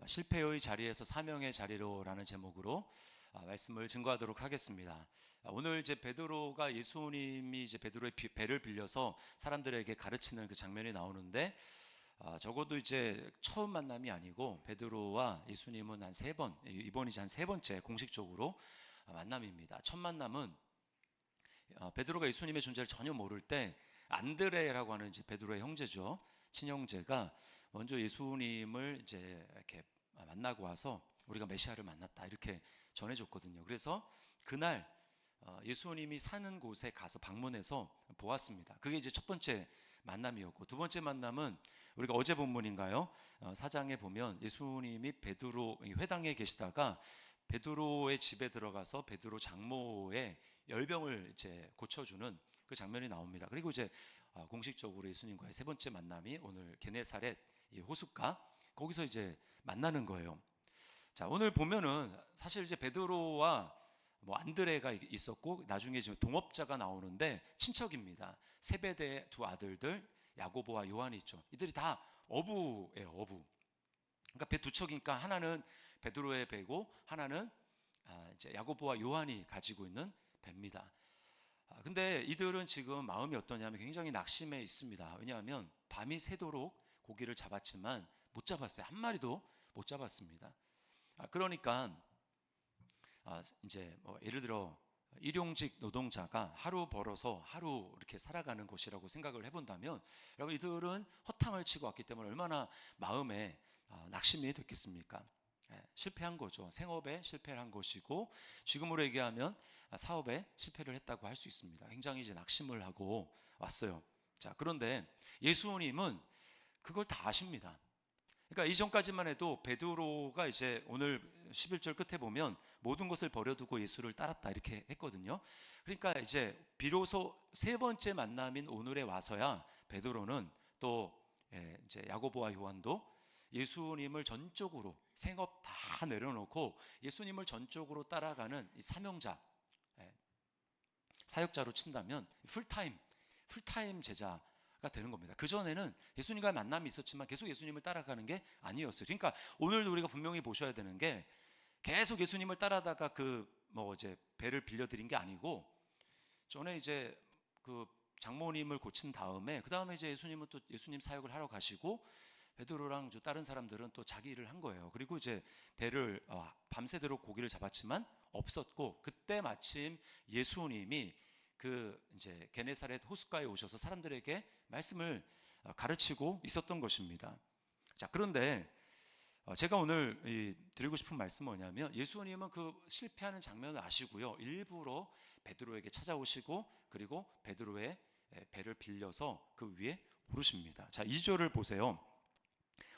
실패의 자리에서 사명의 자리로라는 제목으로 말씀을 증거하도록 하겠습니다. 오늘 이제 베드로가 예수님이 이제 베드로의 배를 빌려서 사람들에게 가르치는 그 장면이 나오는데 적어도 이제 처음 만남이 아니고 베드로와 예수님은 한 세 번, 이번이 한 세 번째 공식적으로 만남입니다. 첫 만남은 베드로가 예수님의 존재를 전혀 모를 때 안드레라고 하는 이제 베드로의 형제죠. 친형제가 먼저 예수님을 이제 이렇게 만나고 와서 우리가 메시아를 만났다 이렇게 전해줬거든요. 그래서 그날 예수님이 사는 곳에 가서 방문해서 보았습니다. 그게 이제 첫 번째 만남이었고, 두 번째 만남은 우리가 어제 본문인가요? 4장에 보면 예수님이 베드로 회당에 계시다가 베드로의 집에 들어가서 베드로 장모의 열병을 이제 고쳐주는 그 장면이 나옵니다. 그리고 이제 공식적으로 예수님과의 세 번째 만남이 오늘 게네사렛 이 호숫가 거기서 이제 만나는 거예요. 자, 오늘 보면은 사실 이제 베드로와 뭐 안드레가 있었고 나중에 지금 동업자가 나오는데 친척입니다. 세베대의 두 아들들 야고보와 요한이 있죠. 이들이 다 어부예요, 어부. 그러니까 배 두 척이니까 하나는 베드로의 배고 하나는 이제 야고보와 요한이 가지고 있는 배입니다. 근데 이들은 지금 마음이 어떠냐면 굉장히 낙심해 있습니다. 왜냐하면 밤이 새도록 고기를 잡았지만 못 잡았어요. 한 마리도 못 잡았습니다. 그러니까 이제 뭐 예를 들어 일용직 노동자가 하루 벌어서 하루 이렇게 살아가는 것이라고 생각을 해본다면 여러분 이들은 허탕을 치고 왔기 때문에 얼마나 마음에 낙심이 됐겠습니까? 실패한 거죠. 생업에 실패를 한 것이고 지금으로 얘기하면 사업에 실패를 했다고 할 수 있습니다. 굉장히 이제 낙심을 하고 왔어요. 자, 그런데 예수님은 그걸 다 아십니다. 그러니까 이전까지만 해도 베드로가 이제 오늘 11절 끝에 보면 모든 것을 버려두고 예수를 따랐다 이렇게 했거든요. 그러니까 이제 비로소 세 번째 만남인 오늘에 와서야 베드로는 또 이제 야고보와 요한도 예수님을 전적으로 생업 다 내려놓고 예수님을 전적으로 따라가는 이 사명자, 사역자로 친다면 풀타임 제자가 되는 겁니다. 그전에는 예수님과의 만남이 있었지만 계속 예수님을 따라가는 게 아니었어요. 그러니까 오늘도 우리가 분명히 보셔야 되는 게 계속 예수님을 따라다가 이제 배를 빌려드린 게 아니고 전에 이제 그 장모님을 고친 다음에 그 다음에 이제 예수님은 또 예수님 사역을 하러 가시고 베드로랑 다른 사람들은 또 자기 일을 한 거예요. 그리고 이제 배를 밤새도록 고기를 잡았지만 없었고 그때 마침 예수님이 그 이제 게네사렛 호숫가에 오셔서 사람들에게 말씀을 가르치고 있었던 것입니다. 자, 그런데 제가 오늘 드리고 싶은 말씀은 뭐냐면 예수님은 그 실패하는 장면을 아시고요. 일부러 베드로에게 찾아오시고 그리고 베드로의 배를 빌려서 그 위에 오르십니다. 자, 2절을 보세요.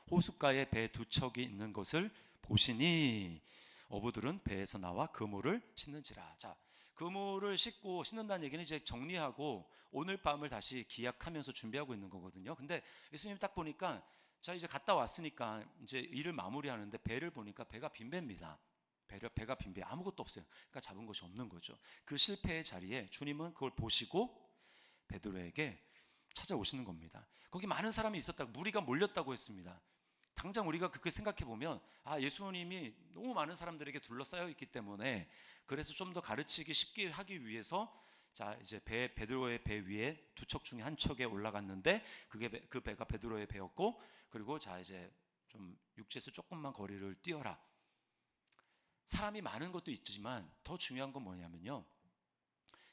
호숫가에 배 두 척이 있는 것을 보시니 어부들은 배에서 나와 그물을 씻는지라. 자, 그물을 씻고 씻는다는 얘기는 이제 정리하고 오늘 밤을 다시 기약하면서 준비하고 있는 거거든요. 근데 예수님 딱 보니까 자, 이제 갔다 왔으니까 이제 일을 마무리하는데 배를 보니까 배가 빈배입니다. 배가 빈배, 아무것도 없어요. 그러니까 잡은 것이 없는 거죠. 그 실패의 자리에 주님은 그걸 보시고 베드로에게 찾아오시는 겁니다. 거기 많은 사람이 있었다고, 무리가 몰렸다고 했습니다. 당장 우리가 그렇게 생각해 보면 예수님이 너무 많은 사람들에게 둘러싸여 있기 때문에 그래서 좀 더 가르치기 쉽게 하기 위해서 자, 이제 베드로의 배 위에 두 척 중에 한 척에 올라갔는데 그 배가 베드로의 배였고 그리고 자, 이제 좀 육지에서 조금만 거리를 뛰어라. 사람이 많은 것도 있지만 더 중요한 건 뭐냐면요,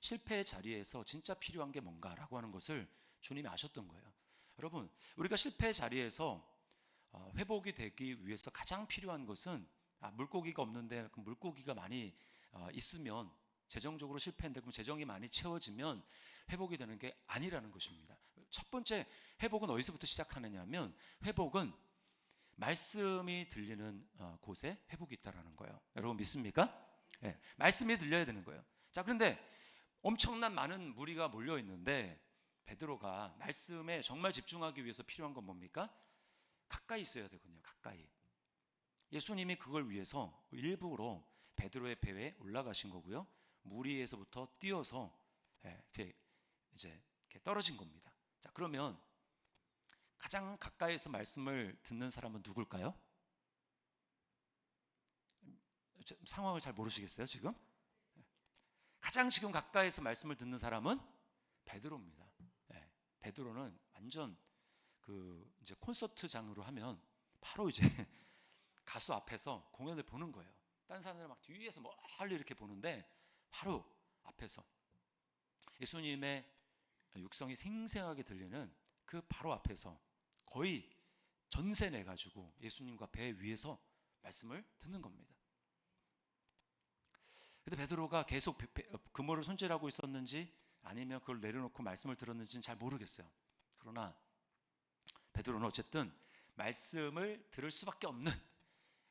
실패의 자리에서 진짜 필요한 게 뭔가라고 하는 것을 주님이 아셨던 거예요. 여러분, 우리가 실패의 자리에서 회복이 되기 위해서 가장 필요한 것은 물고기가 없는데 그 물고기가 많이 있으면 재정적으로 실패했는데 그럼 재정이 많이 채워지면 회복이 되는 게 아니라는 것입니다. 첫 번째 회복은 어디서부터 시작하느냐 하면 회복은 말씀이 들리는 곳에 회복이 있다는 거예요. 여러분 믿습니까? 네, 말씀이 들려야 되는 거예요. 자, 그런데 엄청난 많은 무리가 몰려 있는데 베드로가 말씀에 정말 집중하기 위해서 필요한 건 뭡니까? 가까이 있어야 되거든요. 가까이. 예수님이 그걸 위해서 일부러 베드로의 배에 올라가신 거고요. 무리에서부터 뛰어서 이렇게 이제 이렇게 떨어진 겁니다. 자, 그러면 가장 가까이에서 말씀을 듣는 사람은 누굴까요? 상황을 잘 모르시겠어요 지금? 가장 지금 가까이서 말씀을 듣는 사람은 베드로입니다. 네, 베드로는 완전 그 이제 콘서트장으로 하면 바로 이제 가수 앞에서 공연을 보는 거예요. 다른 사람들은 막 뒤에서 멀리 이렇게 보는데 바로 앞에서 예수님의 육성이 생생하게 들리는 그 바로 앞에서 거의 전세 내 가지고 예수님과 배 위에서 말씀을 듣는 겁니다. 근데 베드로가 계속 그물을 손질하고 있었는지 아니면 그걸 내려놓고 말씀을 들었는지는 잘 모르겠어요. 그러나 베드로는 어쨌든 말씀을 들을 수밖에 없는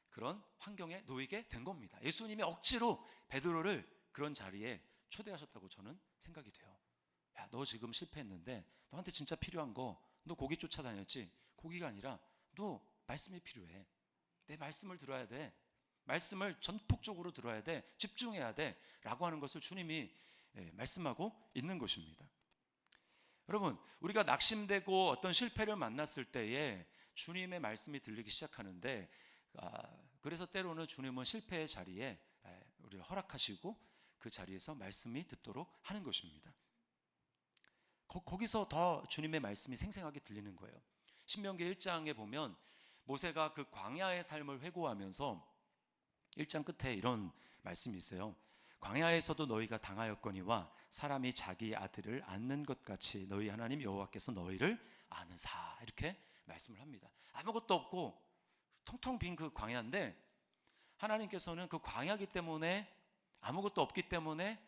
그런 환경에 놓이게 된 겁니다. 예수님이 억지로 베드로를 그런 자리에 초대하셨다고 저는 생각이 돼요. 야, 너 지금 실패했는데 너한테 진짜 필요한 거, 너 고기 쫓아다녔지? 고기가 아니라 너 말씀이 필요해. 내 말씀을 들어야 돼. 말씀을 전폭적으로 들어야 돼. 집중해야 돼. 라고 하는 것을 주님이 말씀하고 있는 것입니다. 여러분, 우리가 낙심되고 어떤 실패를 만났을 때에 주님의 말씀이 들리기 시작하는데, 그래서 때로는 주님은 실패의 자리에 우리를 허락하시고 그 자리에서 말씀이 듣도록 하는 것입니다. 거기서 더 주님의 말씀이 생생하게 들리는 거예요. 신명기 1장에 보면 모세가 그 광야의 삶을 회고하면서 1장 끝에 이런 말씀이 있어요. 광야에서도 너희가 당하였거니와 사람이 자기 아들을 낳는 것 같이 너희 하나님 여호와께서 너희를 아느사, 이렇게 말씀을 합니다. 아무것도 없고 텅텅 빈 그 광야인데 하나님께서는 그 광야기 때문에, 아무것도 없기 때문에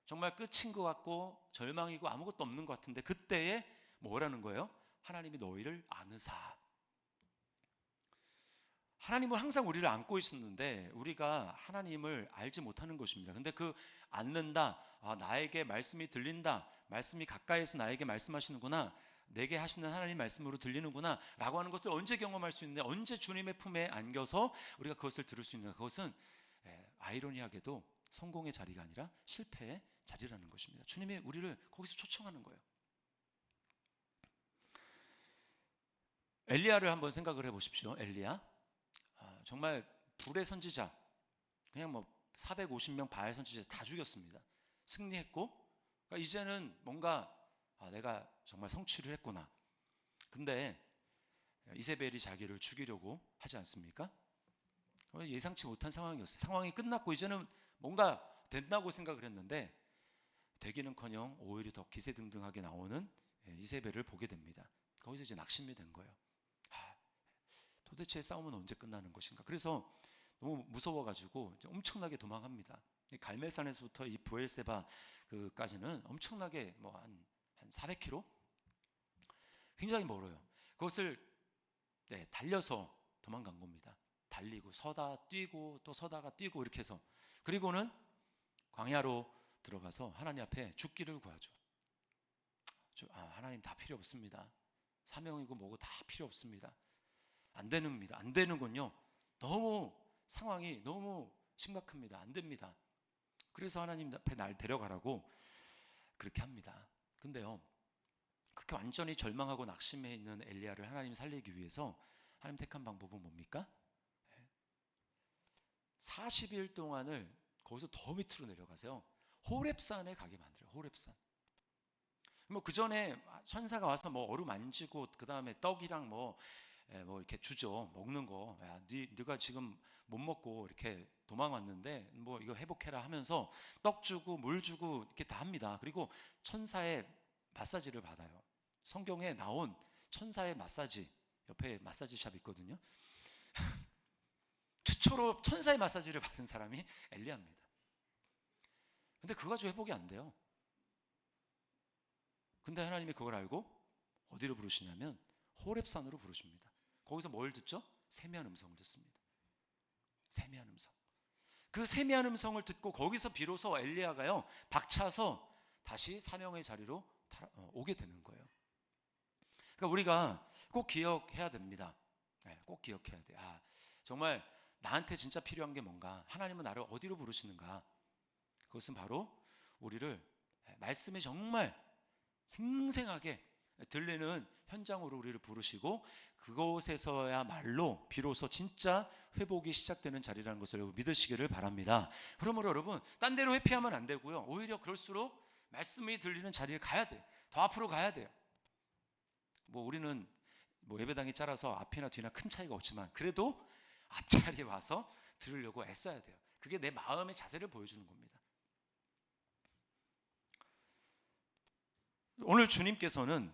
정말 끝인 것 같고 절망이고 아무것도 없는 것 같은데 그때에 뭐라는 거예요? 하나님이 너희를 아느사. 하나님은 항상 우리를 안고 있었는데 우리가 하나님을 알지 못하는 것입니다. 근데 그 안는다, 나에게 말씀이 들린다, 말씀이 가까이에서 나에게 말씀하시는구나, 내게 하시는 하나님 말씀으로 들리는구나 라고 하는 것을 언제 경험할 수 있는데, 언제 주님의 품에 안겨서 우리가 그것을 들을 수 있는가? 그것은 아이러니하게도 성공의 자리가 아니라 실패의 자리라는 것입니다. 주님이 우리를 거기서 초청하는 거예요. 엘리야를 한번 생각을 해보십시오. 엘리야, 정말 불의 선지자, 그냥 450명 바알 선지자 다 죽였습니다. 승리했고, 그러니까 이제는 뭔가 내가 정말 성취를 했구나. 근데 이세벨이 자기를 죽이려고 하지 않습니까? 예상치 못한 상황이었어요. 상황이 끝났고 이제는 뭔가 된다고 생각을 했는데 되기는커녕 오히려 더 기세등등하게 나오는 이세벨을 보게 됩니다. 거기서 이제 낙심이 된 거예요. 도대체 싸움은 언제 끝나는 것인가? 그래서 너무 무서워가지고 엄청나게 도망합니다. 갈멜산에서부터 이 브엘세바까지는 엄청나게 한 400km? 굉장히 멀어요. 그것을 달려서 도망간 겁니다. 달리고 서다 뛰고 또 서다가 뛰고 이렇게 해서, 그리고는 광야로 들어가서 하나님 앞에 죽기를 구하죠. 하나님 다 필요 없습니다. 사명이고 뭐고 다 필요 없습니다. 안 되는군요. 너무 상황이 너무 심각합니다. 안 됩니다. 그래서 하나님 앞에 날 데려가라고 그렇게 합니다. 근데요, 그렇게 완전히 절망하고 낙심해 있는 엘리야를 하나님 살리기 위해서 하나님 택한 방법은 뭡니까? 40일 동안을 거기서 더 밑으로 내려가세요. 호렙산에 가게 만들어요. 호렙산. 그 전에 천사가 와서 얼음 만지고 그 다음에 떡이랑 이렇게 주죠. 먹는 거. 야, 네가 지금 못 먹고 이렇게 도망왔는데 이거 회복해라 하면서 떡 주고 물 주고 이렇게 다 합니다. 그리고 천사의 마사지를 받아요. 성경에 나온 천사의 마사지, 옆에 마사지샵 있거든요. 최초로 천사의 마사지를 받은 사람이 엘리야입니다. 근데 그거 가지고 회복이 안 돼요. 근데 하나님이 그걸 알고 어디로 부르시냐면 호렙산으로 부르십니다. 거기서 뭘 듣죠? 세미한 음성을 듣습니다. 세미한 음성. 그 세미한 음성을 듣고 거기서 비로소 엘리야가요 박차서 다시 사명의 자리로 오게 되는 거예요. 그러니까 우리가 꼭 기억해야 됩니다. 꼭 기억해야 돼. 정말 나한테 진짜 필요한 게 뭔가, 하나님은 나를 어디로 부르시는가. 그것은 바로 우리를 말씀이 정말 생생하게 들리는 현장으로 우리를 부르시고 그곳에서야말로 비로소 진짜 회복이 시작되는 자리라는 것을 여러분 믿으시기를 바랍니다. 그러므로 여러분 딴 데로 회피하면 안 되고요. 오히려 그럴수록 말씀이 들리는 자리에 가야 돼. 더 앞으로 가야 돼요. 뭐 우리는 뭐 예배당이 짧아서 앞이나 뒤나 큰 차이가 없지만 그래도 앞자리에 와서 들으려고 애써야 돼요. 그게 내 마음의 자세를 보여주는 겁니다. 오늘 주님께서는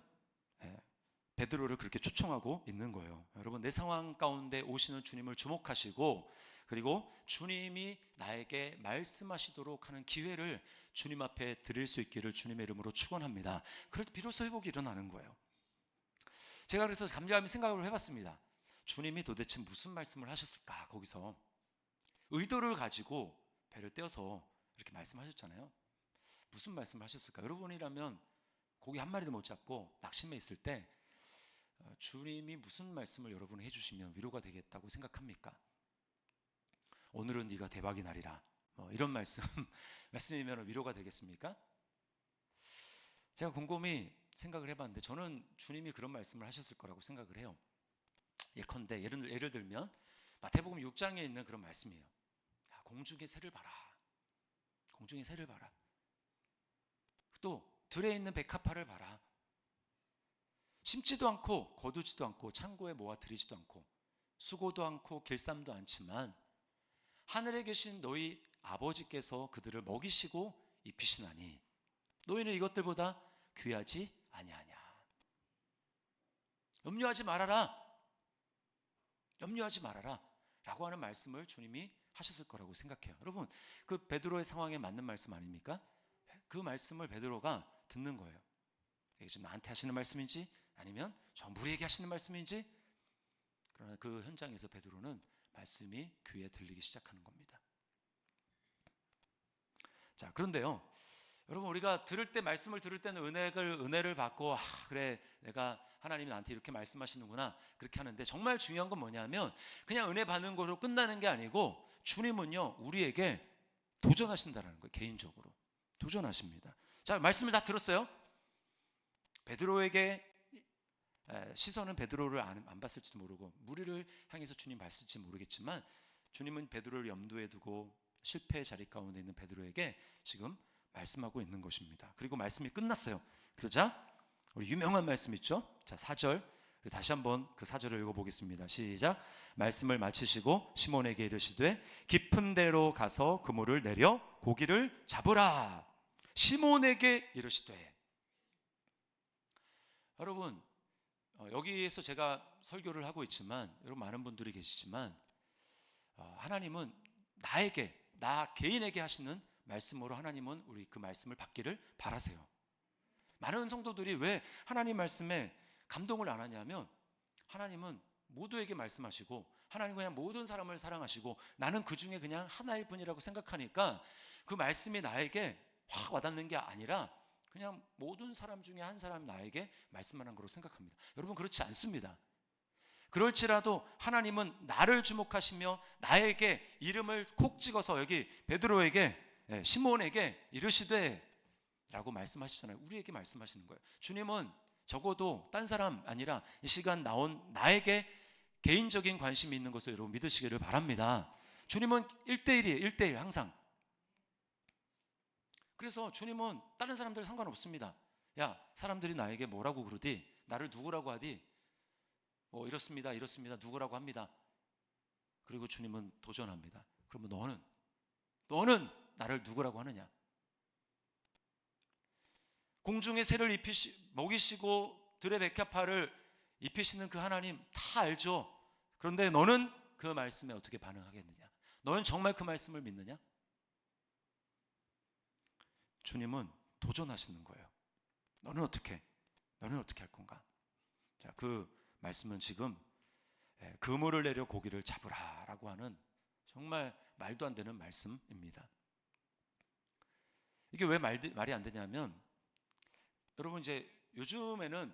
베드로를 그렇게 초청하고 있는 거예요. 여러분 내 상황 가운데 오시는 주님을 주목하시고 그리고 주님이 나에게 말씀하시도록 하는 기회를 주님 앞에 드릴 수 있기를 주님의 이름으로 축원합니다. 그럴 때 비로소 회복이 일어나는 거예요. 제가 그래서 감사하며 생각을 해봤습니다. 주님이 도대체 무슨 말씀을 하셨을까? 거기서 의도를 가지고 배를 떼어서 이렇게 말씀하셨잖아요. 무슨 말씀을 하셨을까? 여러분이라면 고기 한 마리도 못 잡고 낙심해 있을 때 주님이 무슨 말씀을 여러분이 해주시면 위로가 되겠다고 생각합니까? 오늘은 네가 대박이 나리라 이런 말씀이면 위로가 되겠습니까? 제가 곰곰이 생각을 해봤는데 저는 주님이 그런 말씀을 하셨을 거라고 생각을 해요. 예컨대 예를 들면 마태복음 6장에 있는 그런 말씀이에요. 공중의 새를 봐라. 공중의 새를 봐라. 또 들에 있는 백합화를 봐라. 심지도 않고 거두지도 않고 창고에 모아 들이지도 않고 수고도 않고 길쌈도 않지만 하늘에 계신 너희 아버지께서 그들을 먹이시고 입히시나니 너희는 이것들보다 귀하지 아니하냐. 염려하지 말아라. 염려하지 말아라 라고 하는 말씀을 주님이 하셨을 거라고 생각해요. 여러분 그 베드로의 상황에 맞는 말씀 아닙니까? 그 말씀을 베드로가 듣는 거예요. 이게 지금 나한테 하시는 말씀인지 아니면 전 우리에게 하시는 말씀인지. 그러나 그 현장에서 베드로는 말씀이 귀에 들리기 시작하는 겁니다. 자, 그런데요 여러분 우리가 들을 때 말씀을 들을 때는 은혜를 받고 그래 내가 하나님이 나한테 이렇게 말씀하시는구나 그렇게 하는데 정말 중요한 건 뭐냐면 그냥 은혜 받는 것으로 끝나는 게 아니고 주님은요 우리에게 도전하신다는 거예요. 개인적으로 도전하십니다. 자, 말씀을 다 들었어요. 베드로에게 시선은 베드로를 안 봤을지도 모르고 무리를 향해서 주님 봤을지 모르겠지만 주님은 베드로를 염두에 두고 실패의 자리 가운데 있는 베드로에게 지금 말씀하고 있는 것입니다. 그리고 말씀이 끝났어요. 그러자 우리 유명한 말씀 있죠? 자, 4절 다시 한번 그 4절을 읽어보겠습니다. 시작. 말씀을 마치시고 시몬에게 이르시되 깊은 데로 가서 그물을 내려 고기를 잡으라. 시몬에게 이르시되. 여러분 여기에서 제가 설교를 하고 있지만 여러분 많은 분들이 계시지만 하나님은 나 개인에게 하시는 말씀으로 하나님은 우리 그 말씀을 받기를 바라세요. 많은 성도들이 왜 하나님 말씀에 감동을 안 하냐면 하나님은 모두에게 말씀하시고 하나님은 그냥 모든 사람을 사랑하시고 나는 그 중에 그냥 하나일 뿐이라고 생각하니까 그 말씀이 나에게 확 와닿는 게 아니라 그냥 모든 사람 중에 한 사람 나에게 말씀하는 거로 생각합니다. 여러분 그렇지 않습니다. 그럴지라도 하나님은 나를 주목하시며 나에게 이름을 콕 찍어서 여기 베드로에게 시몬에게 이르시되 라고 말씀하시잖아요. 우리에게 말씀하시는 거예요. 주님은 적어도 딴 사람 아니라 이 시간 나온 나에게 개인적인 관심이 있는 것을 여러분 믿으시기를 바랍니다. 주님은 1대1이에요. 1대1 항상. 그래서 주님은 다른 사람들 상관없습니다. 야, 사람들이 나에게 뭐라고 그러디? 나를 누구라고 하디? 이렇습니다. 누구라고 합니다. 그리고 주님은 도전합니다. 그러면 너는 나를 누구라고 하느냐? 공중의 새를 먹이시고 들의 백합화를 입히시는 그 하나님 다 알죠. 그런데 너는 그 말씀에 어떻게 반응하겠느냐? 너는 정말 그 말씀을 믿느냐? 주님은 도전하시는 거예요. 너는 어떻게 할 건가? 자, 그 말씀은 지금 그물을 내려 고기를 잡으라라고 하는 정말 말도 안 되는 말씀입니다. 이게 왜 말이 안 되냐면 여러분 이제 요즘에는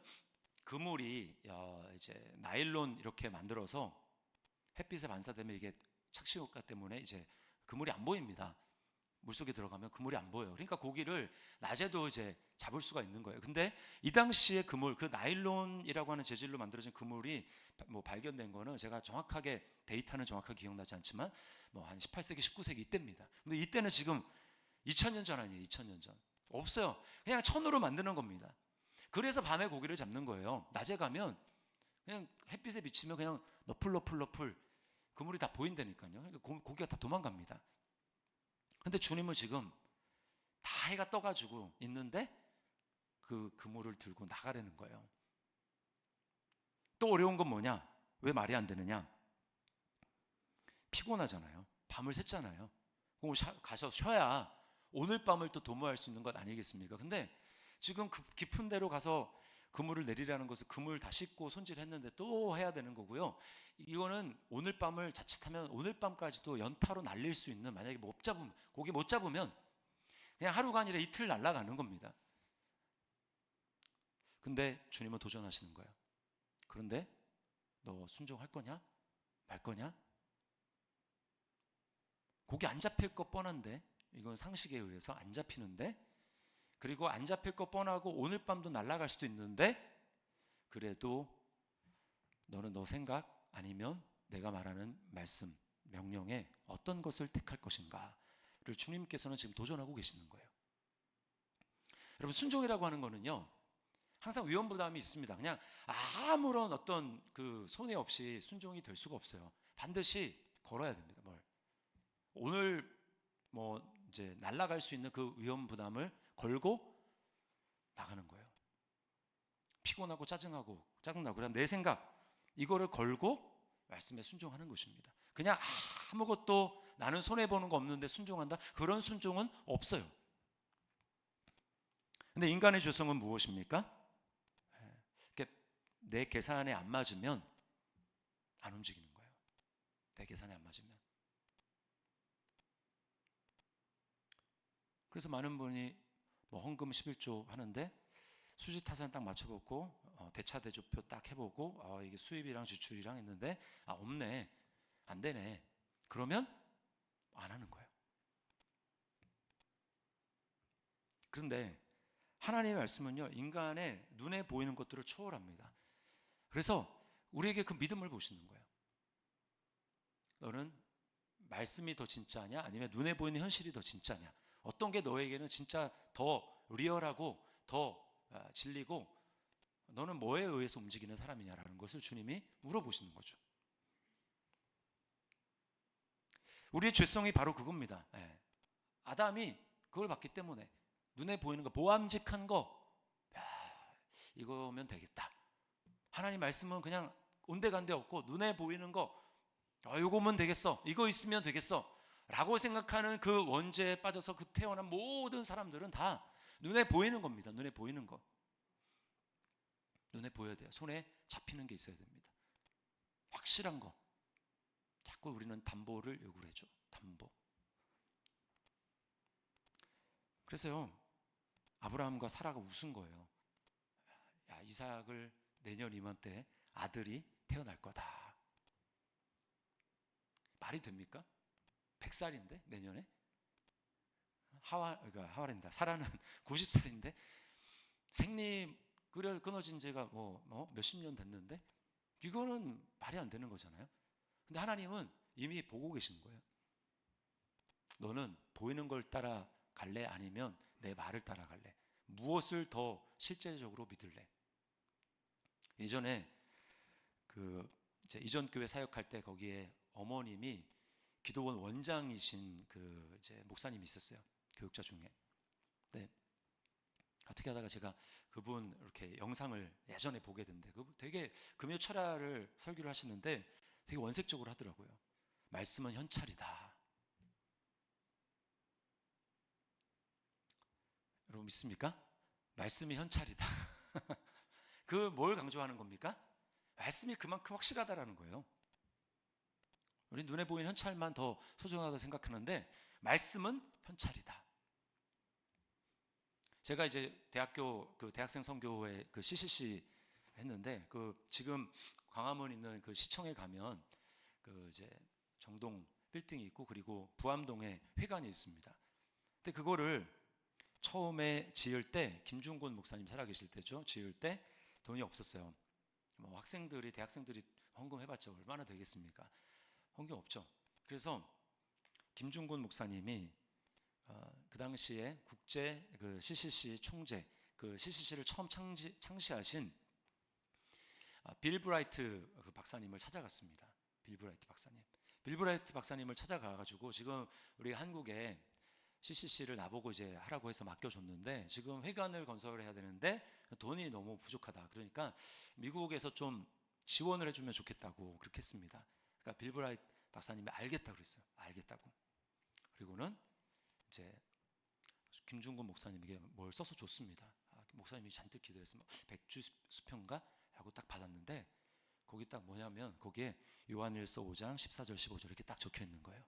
그물이 이제 나일론 이렇게 만들어서 햇빛에 반사되면 이게 착시효과 때문에 이제 그물이 안 보입니다. 물속에 들어가면 그물이 안 보여요. 그러니까 고기를 낮에도 이제 잡을 수가 있는 거예요. 근데 이 당시에 그물, 그 나일론이라고 하는 재질로 만들어진 그물이 뭐 발견된 거는 제가 정확하게 데이터는 정확하게 기억나지 않지만 뭐 한 18세기, 19세기 이때입니다. 근데 이때는 지금 2000년 전 아니에요. 2000년 전. 없어요. 그냥 천으로 만드는 겁니다. 그래서 밤에 고기를 잡는 거예요. 낮에 가면 그냥 햇빛에 비치면 그냥 너풀 그물이 다 보인다니까요. 그러니까 고기가 다 도망갑니다. 근데 주님은 지금 다 해가 떠가지고 있는데 그 그물을 들고 나가려는 거예요. 또 어려운 건 뭐냐? 왜 말이 안 되느냐? 피곤하잖아요. 밤을 샜잖아요. 가서 쉬어야 오늘 밤을 또 도모할 수 있는 것 아니겠습니까? 근데 지금 깊은 데로 가서 그물을 내리라는 것은 그물 다 씻고 손질했는데 또 해야 되는 거고요. 이거는 오늘 밤을 자칫하면 오늘 밤까지도 연타로 날릴 수 있는, 만약에 고기 못 잡으면 그냥 하루가 아니라 이틀 날아가는 겁니다. 근데 주님은 도전하시는 거예요. 그런데 너 순종할 거냐? 말 거냐? 고기 안 잡힐 거 뻔한데, 이건 상식에 의해서 안 잡히는데, 그리고 안 잡힐 거 뻔하고 오늘 밤도 날아갈 수도 있는데, 그래도 너는 너 생각 아니면 내가 말하는 말씀, 명령에 어떤 것을 택할 것인가를 주님께서는 지금 도전하고 계시는 거예요. 여러분, 순종이라고 하는 거는요, 항상 위험부담이 있습니다. 그냥 아무런 어떤 그 손해 없이 순종이 될 수가 없어요. 반드시 걸어야 됩니다. 오늘 뭐 이제 날아갈 수 있는 그 위험 부담을 걸고 나가는 거예요. 피곤하고 짜증나고 그럼 내 생각 이거를 걸고 말씀에 순종하는 것입니다. 그냥 아무것도 나는 손해 보는 거 없는데 순종한다, 그런 순종은 없어요. 근데 인간의 죄성은 무엇입니까? 내 계산에 안 맞으면 안 움직이는 거예요. 내 계산에 안 맞으면. 그래서 많은 분이 뭐 헌금 11조 하는데 수지타산 딱 맞춰보고 대차대조표 딱 해보고 이게 수입이랑 지출이랑 했는데 없네, 안 되네, 그러면 안 하는 거예요. 그런데 하나님의 말씀은요, 인간의 눈에 보이는 것들을 초월합니다. 그래서 우리에게 그 믿음을 보시는 거예요. 너는 말씀이 더 진짜냐, 아니면 눈에 보이는 현실이 더 진짜냐, 어떤 게 너에게는 진짜 더 리얼하고 더 진리고 너는 뭐에 의해서 움직이는 사람이냐라는 것을 주님이 물어보시는 거죠. 우리의 죄성이 바로 그겁니다. 아담이 그걸 봤기 때문에 눈에 보이는 거, 보암직한 거, 이거면 되겠다. 하나님 말씀은 그냥 온데간데 없고 눈에 보이는 거, 이거면 되겠어, 이거 있으면 되겠어 라고 생각하는 그 원죄에 빠져서 그 태어난 모든 사람들은 다 눈에 보이는 겁니다. 눈에 보이는 거. 눈에 보여야 돼요. 손에 잡히는 게 있어야 됩니다. 확실한 거. 자꾸 우리는 담보를 요구를 해줘. 담보. 그래서요, 아브라함과 사라가 웃은 거예요. 야, 이삭을 내년 이맘때 아들이 태어날 거다. 말이 됩니까? 100살인데 내년에? 하와랍니다. 사라는 90살인데 생리 끊어진 지가 몇십 년 됐는데 이거는 말이 안 되는 거잖아요. 근데 하나님은 이미 보고 계신 거예요. 너는 보이는 걸 따라갈래, 아니면 내 말을 따라갈래? 무엇을 더 실제적으로 믿을래? 예전에 이제 이전 교회 사역할 때 거기에 어머님이 기도원 원장이신 이제 목사님이 있었어요. 교육자 중에. 네. 어떻게 하다가 제가 그분 이렇게 영상을 예전에 보게 됐는데, 그분 되게 금요 철야를 설교를 하시는데 되게 원색적으로 하더라고요. 말씀은 현찰이다. 여러분 믿습니까? 말씀이 현찰이다. 뭘 강조하는 겁니까? 말씀이 그만큼 확실하다라는 거예요. 우리 눈에 보이는 현찰만 더 소중하다고 생각하는데 말씀은 현찰이다. 제가 이제 대학교 대학생 선교회 CCC 했는데 지금 광화문 있는 시청에 가면 이제 정동 빌딩이 있고, 그리고 부암동에 회관이 있습니다. 근데 그거를 처음에 지을 때 김중곤 목사님 살아계실 때죠. 지을 때 돈이 없었어요. 뭐 학생들이 대학생들이 헌금해봤자 얼마나 되겠습니까? 헌금 없죠. 그래서 김중곤 목사님이 그 당시에 국제 그 CCC 총재, 그 CCC를 처음 창시하신 빌 브라이트 그 박사님을 찾아갔습니다. 빌 브라이트 박사님. 빌 브라이트 박사님을 찾아가가지고 지금 우리 한국에 CCC를 나보고 이제 하라고 해서 맡겨줬는데 지금 회관을 건설해야 되는데 돈이 너무 부족하다. 그러니까 미국에서 좀 지원을 해주면 좋겠다고 그렇게 했습니다. 그러니까 빌 브라이트 박사님이 알겠다 그랬어요. 알겠다고. 그리고는 이제 김중곤 목사님에게 뭘 써서 줬습니다. 목사님이 잔뜩 기대했으면 백주 수평가 하고 딱 받았는데 거기 딱 뭐냐면 거기에 요한일서 5장 14절 15절 이렇게 딱 적혀 있는 거예요.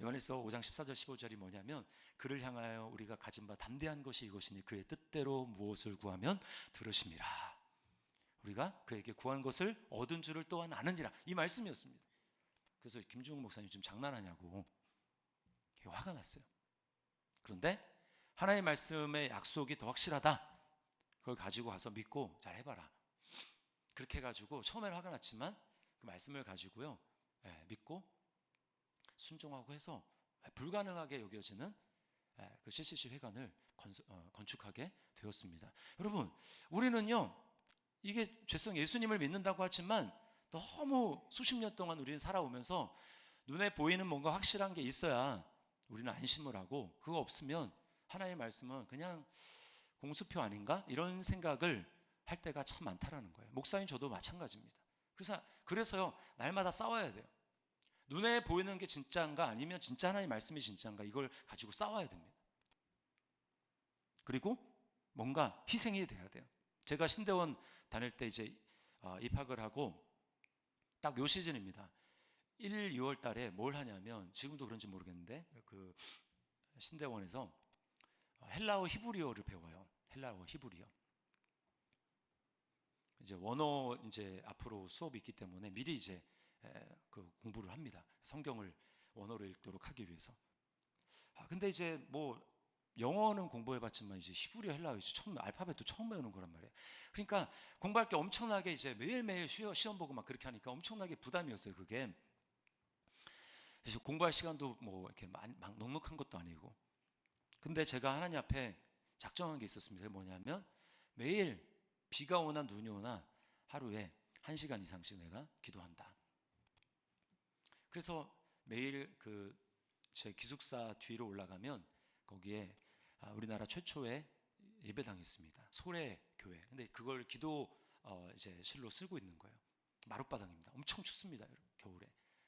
요한일서 5장 14절 15절이 뭐냐면 그를 향하여 우리가 가진 바 담대한 것이 이것이니 그의 뜻대로 무엇을 구하면 들으심이라. 우리가 그에게 구한 것을 얻은 줄을 또한 아는지라. 이 말씀이었습니다. 그래서 김중훈 목사님 지금 장난하냐고 화가 났어요. 그런데 하나님의 말씀의 약속이 더 확실하다. 그걸 가지고 가서 믿고 잘 해봐라. 그렇게 해가지고 처음에는 화가 났지만 그 말씀을 가지고요 믿고 순종하고 해서 불가능하게 여겨지는 그 CCC 회관을 건축하게 되었습니다. 여러분, 우리는요 이게 죄송 예수님을 믿는다고 하지만 너무 수십 년 동안 우리는 살아오면서 눈에 보이는 뭔가 확실한 게 있어야 우리는 안심을 하고 그거 없으면 하나님의 말씀은 그냥 공수표 아닌가? 이런 생각을 할 때가 참 많다라는 거예요. 목사님 저도 마찬가지입니다. 그래서요 날마다 싸워야 돼요. 눈에 보이는 게 진짜인가 아니면 진짜 하나님의 말씀이 진짜인가 이걸 가지고 싸워야 됩니다. 그리고 뭔가 희생이 돼야 돼요. 제가 신대원 다닐 때 이제 입학을 하고 딱 요 시즌입니다. 1, 2월 달에 뭘 하냐면 지금도 그런지 모르겠는데 그 신대원에서 헬라어 히브리어를 배워요. 헬라어 히브리어. 이제 원어 이제 앞으로 수업이 있기 때문에 미리 이제 그 공부를 합니다. 성경을 원어로 읽도록 하기 위해서. 근데 이제 뭐 영어는 공부해봤지만 이제 히브리어 헬라어 이제 처음 알파벳도 처음 배우는 거란 말이에요. 그러니까 공부할 게 엄청나게 이제 매일매일 시험 보고 막 그렇게 하니까 엄청나게 부담이었어요. 그게. 그래서 공부할 시간도 뭐 이렇게 막 넉넉한 것도 아니고. 근데 제가 하나님 앞에 작정한 게 있었습니다. 그게 뭐냐면 매일 비가 오나 눈이 오나 하루에 1시간 이상씩 내가 기도한다. 그래서 매일 그 제 기숙사 뒤로 올라가면 거기에 우리나라 최초의 예배당이 있습니다. 소래 교회. 근데 그걸 기도 이제 실로 쓰고 있는 거예요. 마룻바닥입니다. 엄청 춥습니다, 여러분, 겨울에.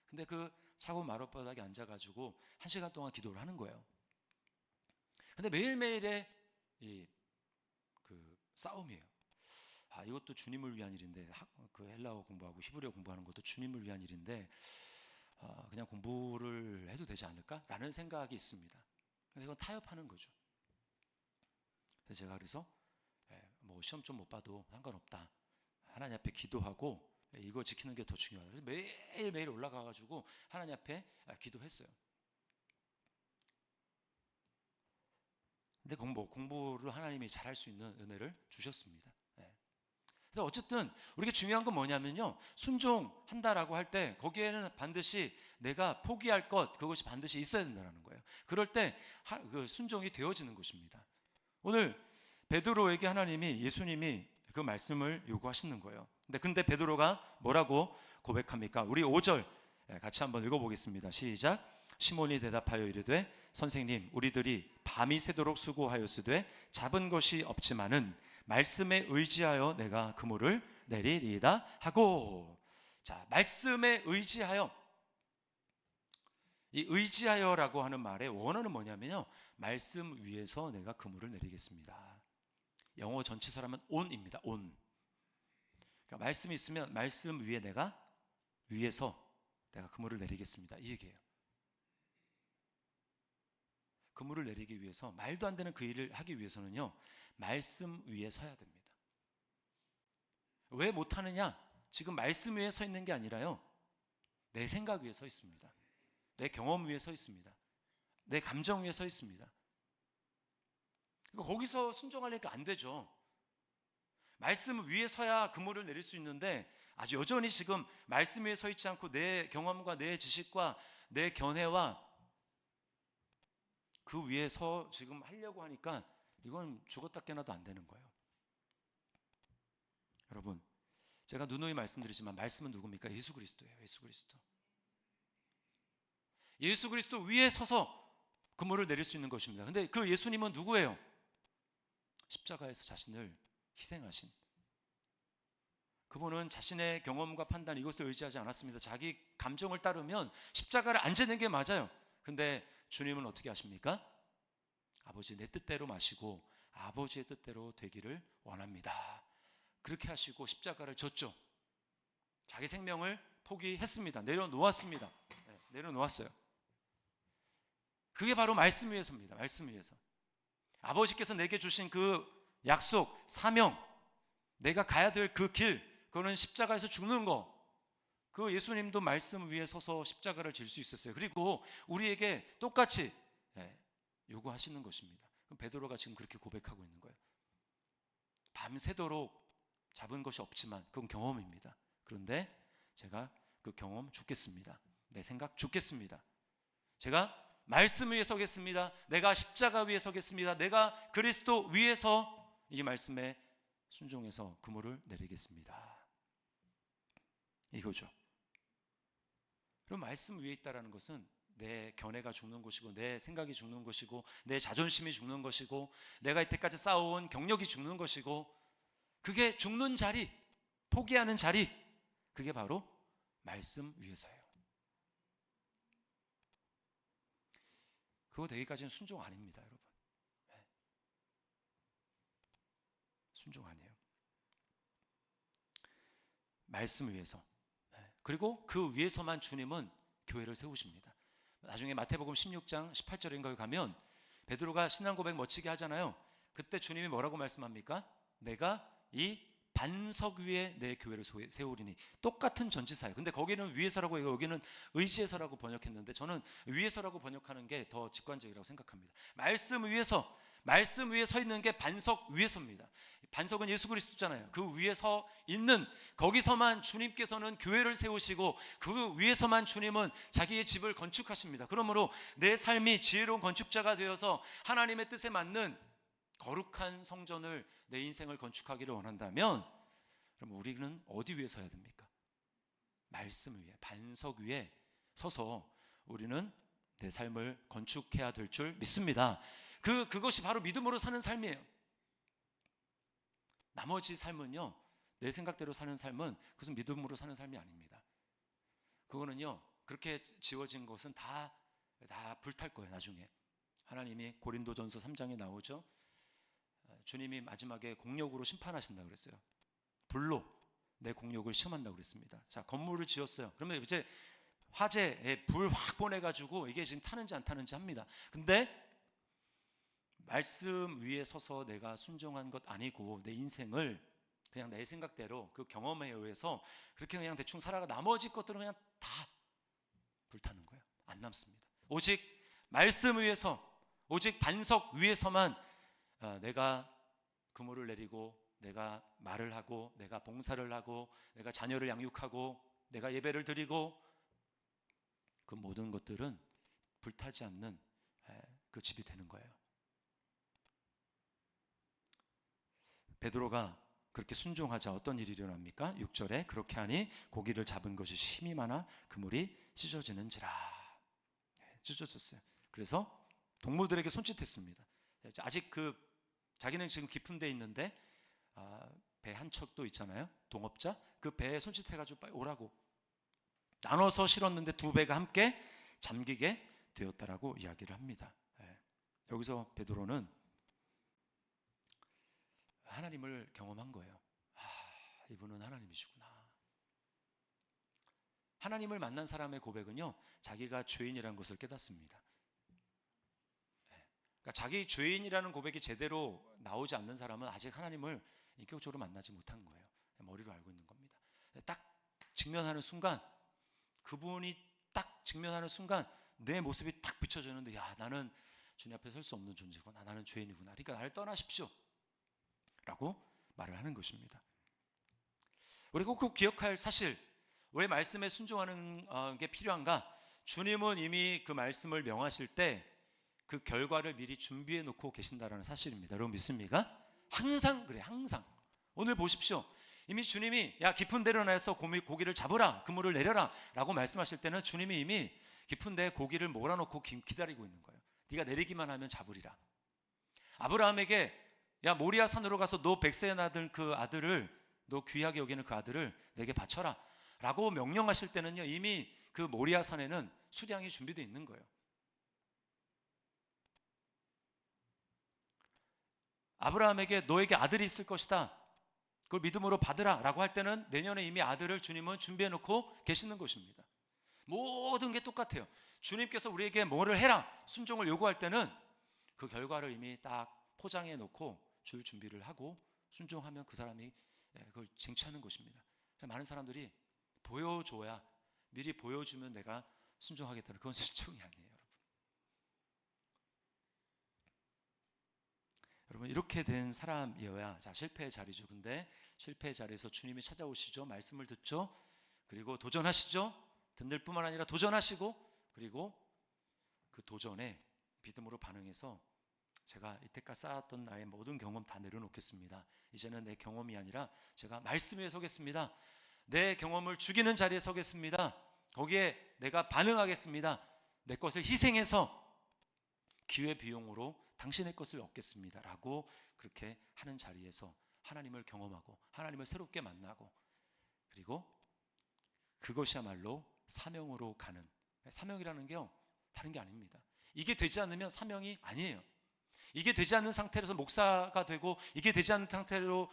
근데 그 차가운 마룻바닥에 앉아가지고 1시간 동안 기도를 하는 거예요. 근데 매일매일의 그 싸움이에요. 이것도 주님을 위한 일인데 그 헬라어 공부하고 히브리어 공부하는 것도 주님을 위한 일인데 그냥 공부를 해도 되지 않을까라는 생각이 있습니다. 그래서 이건 타협하는 거죠. 그래서 제가 그래서 뭐 시험 좀 못 봐도 상관없다. 하나님 앞에 기도하고 이거 지키는 게 더 중요하다. 그래서 매일매일 올라가가지고 하나님 앞에 기도했어요. 근데 공부를 하나님이 잘할 수 있는 은혜를 주셨습니다. 그래서 어쨌든 우리가 중요한 건 뭐냐면요, 순종한다라고 할 때 거기에는 반드시 내가 포기할 것 그것이 반드시 있어야 된다는 거예요. 그럴 때 그 순종이 되어지는 것입니다. 오늘 베드로에게 하나님이 예수님이 그 말씀을 요구하시는 거예요. 근데 베드로가 뭐라고 고백합니까? 우리 5절 같이 한번 읽어보겠습니다. 시작. 시몬이 대답하여 이르되 선생님 우리들이 밤이 새도록 수고하였으되 잡은 것이 없지만은 말씀에 의지하여 내가 그물을 내리리이다 하고. 자, 말씀에 의지하여. 이 의지하여라고 하는 말의 원어는 뭐냐면요, 말씀 위에서 내가 그물을 내리겠습니다. 영어 전치사라면 on입니다. on. 그러니까 말씀이 있으면 말씀 위에 위에서 내가 그물을 내리겠습니다, 이 얘기예요. 그물을 내리기 위해서 말도 안 되는 그 일을 하기 위해서는요 말씀 위에 서야 됩니다. 왜 못하느냐? 지금 말씀 위에 서 있는 게 아니라요 내 생각 위에 서 있습니다. 내 경험 위에 서 있습니다. 내 감정 위에 서 있습니다. 거기서 순종하려니까 안 되죠. 말씀 위에 서야 그물을 내릴 수 있는데 아주 여전히 지금 말씀 위에 서 있지 않고 내 경험과 내 지식과 내 견해와 그 위에서 지금 하려고 하니까 이건 죽었다 깨나도 안 되는 거예요. 여러분, 제가 누누이 말씀드리지만 말씀은 누굽니까? 예수 그리스도예요. 예수 그리스도. 예수 그리스도 위에 서서 그물을 내릴 수 있는 것입니다. 근데 그 예수님은 누구예요? 십자가에서 자신을 희생하신, 그분은 자신의 경험과 판단 이것을 의지하지 않았습니다. 자기 감정을 따르면 십자가를 안 지는 게 맞아요. 근데 주님은 어떻게 하십니까? 아버지 내 뜻대로 마시고 아버지의 뜻대로 되기를 원합니다. 그렇게 하시고 십자가를 졌죠. 자기 생명을 포기했습니다. 내려놓았습니다. 네, 내려놓았어요. 그게 바로 말씀 위에서입니다. 말씀 위에서. 아버지께서 내게 주신 그 약속, 사명, 내가 가야 될 그 길, 그거는 십자가에서 죽는 거. 그 예수님도 말씀 위에 서서 십자가를 질 수 있었어요. 그리고 우리에게 똑같이 요구하시는 것입니다. 베드로가 지금 그렇게 고백하고 있는 거예요. 밤새도록 잡은 것이 없지만 그건 경험입니다. 그런데 제가 그 경험 죽겠습니다. 내 생각 죽겠습니다. 제가 말씀 위에 서겠습니다. 내가 십자가 위에 서겠습니다. 내가 그리스도 위에서 이 말씀에 순종해서 그물을 내리겠습니다. 이거죠. 그럼 말씀 위에 있다라는 것은 내 견해가 죽는 것이고 내 생각이 죽는 것이고 내 자존심이 죽는 것이고 내가 이때까지 쌓아온 경력이 죽는 것이고 그게 죽는 자리, 포기하는 자리, 그게 바로 말씀 위에서예요. 그거 되기까지는 순종 아닙니다, 여러분. 순종 아니에요. 말씀 위에서. 그리고 그 위에서만 주님은 교회를 세우십니다. 나중에 마태복음 16장 18절인가에 가면 베드로가 신앙 고백 멋지게 하잖아요. 그때 주님이 뭐라고 말씀합니까? 내가 이 반석 위에 내 교회를 세우리니. 똑같은 전치사예요. 근데 거기는 위에서라고 해요. 여기는 의지에서라고 번역했는데 저는 위에서라고 번역하는 게 더 직관적이라고 생각합니다. 말씀 위에서, 말씀 위에 서 있는 게 반석 위에서입니다. 반석은 예수 그리스도잖아요. 그 위에 서 있는, 거기서만 주님께서는 교회를 세우시고 그 위에서만 주님은 자기의 집을 건축하십니다. 그러므로 내 삶이 지혜로운 건축자가 되어서 하나님의 뜻에 맞는 거룩한 성전을, 내 인생을 건축하기를 원한다면 그럼 우리는 어디 위에 서야 됩니까? 말씀 위에, 반석 위에 서서 우리는 내 삶을 건축해야 될 줄 믿습니다. 그것이 바로 믿음으로 사는 삶이에요. 나머지 삶은요, 내 생각대로 사는 삶은 그것은 믿음으로 사는 삶이 아닙니다. 그거는요, 그렇게 지어진 것은 다 불탈 거예요. 나중에 하나님이 고린도전서 3장에 나오죠. 주님이 마지막에 공력으로 심판하신다고 그랬어요. 불로 내 공력을 시험한다고 그랬습니다. 자, 건물을 지었어요. 그러면 이제 화재에 불 확 보내가지고 이게 지금 타는지 안 타는지 합니다. 근데 말씀 위에 서서 내가 순종한 것 아니고 내 인생을 그냥 내 생각대로 그 경험에 의해서 그렇게 그냥 대충 살아가 나머지 것들은 그냥 다 불타는 거예요. 안 남습니다. 오직 말씀 위에서, 오직 반석 위에서만 내가 그물을 내리고 내가 말을 하고 내가 봉사를 하고 내가 자녀를 양육하고 내가 예배를 드리고 그 모든 것들은 불타지 않는 그 집이 되는 거예요. 베드로가 그렇게 순종하자 어떤 일이 일어납니까? 6절에 그렇게 하니 고기를 잡은 것이 힘이 많아 그물이 찢어지는지라. 찢어졌어요. 그래서 동무들에게 손짓했습니다. 아직 자기는 지금 깊은 데 있는데 배 한 척도 있잖아요. 동업자. 그 배에 손짓해가지고 빨리 오라고. 나눠서 실었는데 두 배가 함께 잠기게 되었다라고 이야기를 합니다. 여기서 베드로는 하나님을 경험한 거예요. 이분은 하나님이시구나. 하나님을 만난 사람의 고백은요, 자기가 죄인이라는 것을 깨닫습니다. 그러니까 자기 죄인이라는 고백이 제대로 나오지 않는 사람은 아직 하나님을 인격적으로 만나지 못한 거예요. 머리로 알고 있는 겁니다. 딱 직면하는 순간, 그분이 딱 직면하는 순간 내 모습이 탁 비춰지는데, 야, 나는 주님 앞에 설 수 없는 존재구나. 나는 죄인이구나. 그러니까 나를 떠나십시오 라고 말을 하는 것입니다. 우리가 꼭 기억할 사실, 왜 말씀에 순종하는 게 필요한가? 주님은 이미 그 말씀을 명하실 때 그 결과를 미리 준비해 놓고 계신다라는 사실입니다. 여러분 믿습니까? 항상 그래, 항상. 오늘 보십시오. 이미 주님이 야, 깊은 데로 나서 고기를 잡으라, 그물을 내려라 라고 말씀하실 때는 주님이 이미 깊은 데에 고기를 몰아놓고 기다리고 있는 거예요. 네가 내리기만 하면 잡으리라. 아브라함에게 야, 모리아 산으로 가서 너 백세에 낳은 그 아들을, 너 귀하게 여기는 그 아들을 내게 바쳐라 라고 명령하실 때는요, 이미 그 모리아 산에는 수량이 준비되어 있는 거예요. 아브라함에게 너에게 아들이 있을 것이다, 그걸 믿음으로 받으라 라고 할 때는 내년에 이미 아들을 주님은 준비해 놓고 계시는 것입니다. 모든 게 똑같아요. 주님께서 우리에게 뭐를 해라, 순종을 요구할 때는 그 결과를 이미 딱 포장해 놓고 줄 준비를 하고 순종하면 그 사람이 그걸 쟁취하는 것입니다. 많은 사람들이 보여줘야, 미리 보여주면 내가 순종하겠다는, 그건 순종이 아니에요. 여러분 이렇게 된 사람이어야, 자, 실패의 자리죠. 근데 실패의 자리에서 주님이 찾아오시죠. 말씀을 듣죠. 그리고 도전하시죠. 듣는 뿐만 아니라 도전하시고, 그리고 그 도전에 믿음으로 반응해서 제가 이때까지 쌓았던 나의 모든 경험 다 내려놓겠습니다. 이제는 내 경험이 아니라 제가 말씀 위에 서겠습니다. 내 경험을 죽이는 자리에 서겠습니다. 거기에 내가 반응하겠습니다. 내 것을 희생해서 기회비용으로 당신의 것을 얻겠습니다 라고 그렇게 하는 자리에서 하나님을 경험하고 하나님을 새롭게 만나고, 그리고 그것이야말로 사명으로 가는, 사명이라는 게요, 다른 게 아닙니다. 이게 되지 않으면 사명이 아니에요. 이게 되지 않는 상태에서 목사가 되고, 이게 되지 않는 상태로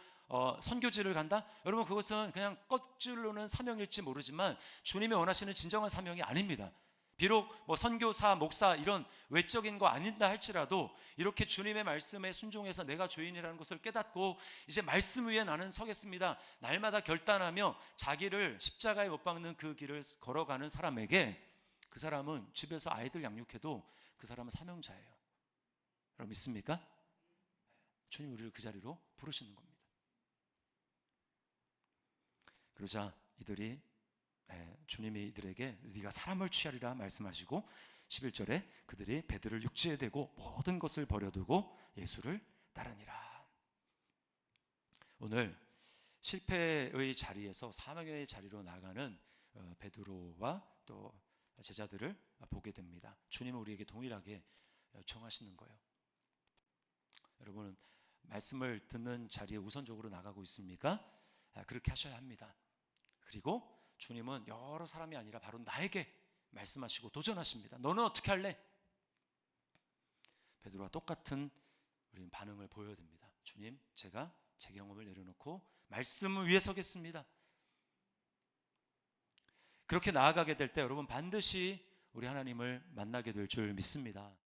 선교지를 간다? 여러분 그것은 그냥 껍질로는 사명일지 모르지만 주님이 원하시는 진정한 사명이 아닙니다. 비록 뭐 선교사, 목사 이런 외적인 거 아닌다 할지라도 이렇게 주님의 말씀에 순종해서 내가 죄인이라는 것을 깨닫고 이제 말씀 위에 나는 서겠습니다, 날마다 결단하며 자기를 십자가에 못 박는 그 길을 걸어가는 사람에게, 그 사람은 집에서 아이들 양육해도 그 사람은 사명자예요. 여러분 믿습니까? 주님 우리를 그 자리로 부르시는 겁니다. 그러자 이들이, 주님이 이들에게 네가 사람을 취하리라 말씀하시고 11절에 그들이 베드로를 육지에 대고 모든 것을 버려두고 예수를 따르니라. 오늘 실패의 자리에서 사명의 자리로 나가는 베드로와 또 제자들을 보게 됩니다. 주님은 우리에게 동일하게 요청하시는 거예요. 여러분 말씀을 듣는 자리에 우선적으로 나가고 있습니까? 그렇게 하셔야 합니다. 그리고 주님은 여러 사람이 아니라 바로 나에게 말씀하시고 도전하십니다. 너는 어떻게 할래? 베드로와 똑같은 우리는 반응을 보여야 됩니다. 주님, 제가 제 경험을 내려놓고 말씀 위에 서겠습니다. 그렇게 나아가게 될 때 여러분 반드시 우리 하나님을 만나게 될 줄 믿습니다.